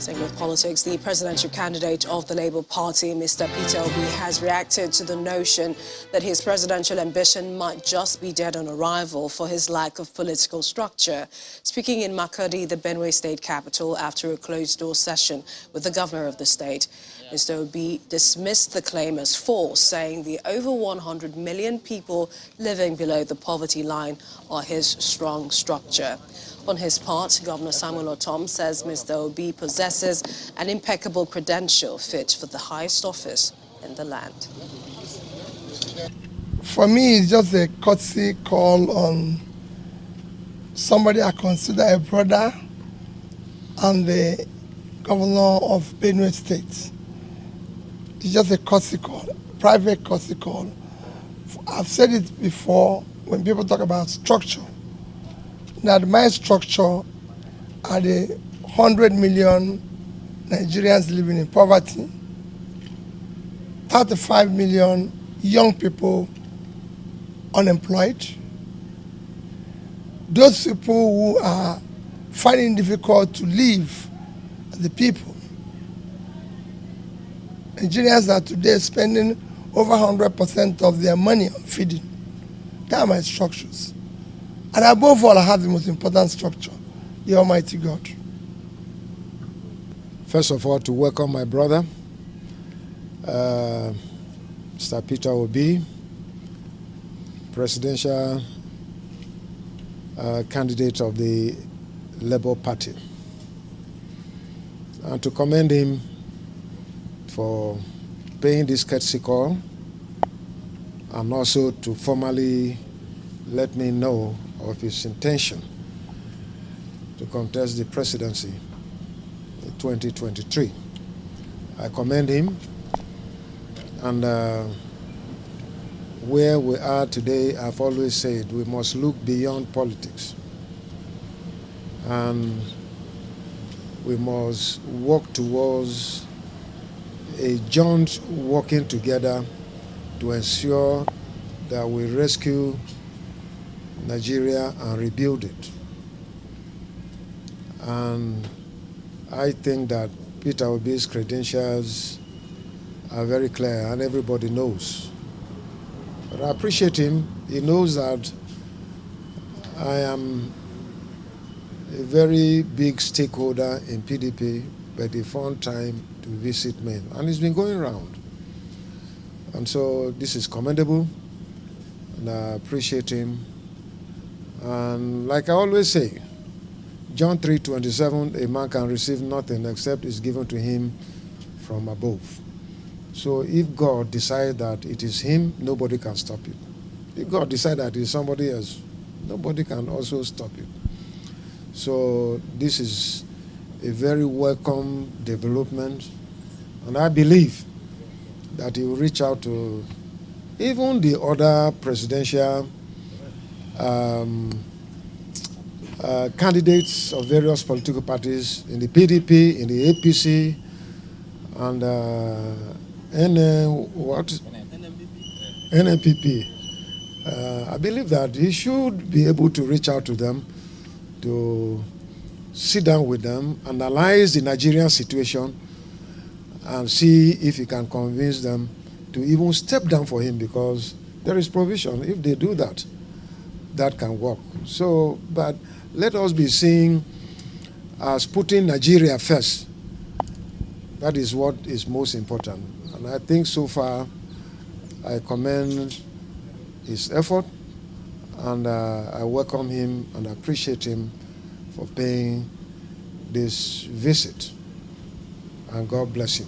Staying with politics, the presidential candidate of the Labour Party, Mr. Peter Obi, has reacted to the notion that his presidential ambition might just be dead on arrival for his lack of political structure. Speaking in Makurdi, the Benue state capital, after a closed-door session with the governor of the state, Mr. Obi dismissed the claim as false, saying the over 100 million people living below the poverty line are his strong structure. On his part, Governor Samuel Ortom says Mr. Obi possesses an impeccable credential fit for the highest office in the land. For me, it's just a courtesy call on somebody I consider a brother and the governor of Benue State. It's just a courtesy call, private courtesy call. I've said it before when people talk about structure. That my structure are the 100 million Nigerians living in poverty, 35 million young people unemployed, those people who are finding it difficult to live as the people. Nigerians are today spending over 100% of their money on feeding. They are my structures. And above all, I have the most important structure, the Almighty God. First of all, to welcome my brother, Mr. Peter Obi, presidential candidate of the Labour Party, and to commend him for paying this courtesy call, and also to formally let me know of his intention to contest the presidency in 2023. I commend him, and where we are today, I've always said we must look beyond politics, and we must work towards a joint working together to ensure that we rescue Nigeria and rebuild it. And I think that Peter Obi's credentials are very clear and everybody knows. But I appreciate him. He knows that I am a very big stakeholder in PDP, but he found time to visit me. And he's been going around. And so this is commendable, and I appreciate him. And like I always say, John 3:27, a man can receive nothing except is given to him from above. So if God decides that it is him, nobody can stop it. If God decides that it is somebody else, nobody can also stop it. So this is a very welcome development, and I believe that he will reach out to even the other presidential candidates of various political parties in the PDP, in the APC, and NNPP. I believe that he should be able to reach out to them, to sit down with them, analyze the Nigerian situation, and see if he can convince them to even step down for him, because there is provision. If they do that, that can work. So, but let us be seen as putting Nigeria first. That is what is most important. And I think so far, I commend his effort, and I welcome him and appreciate him for paying this visit. And God bless him.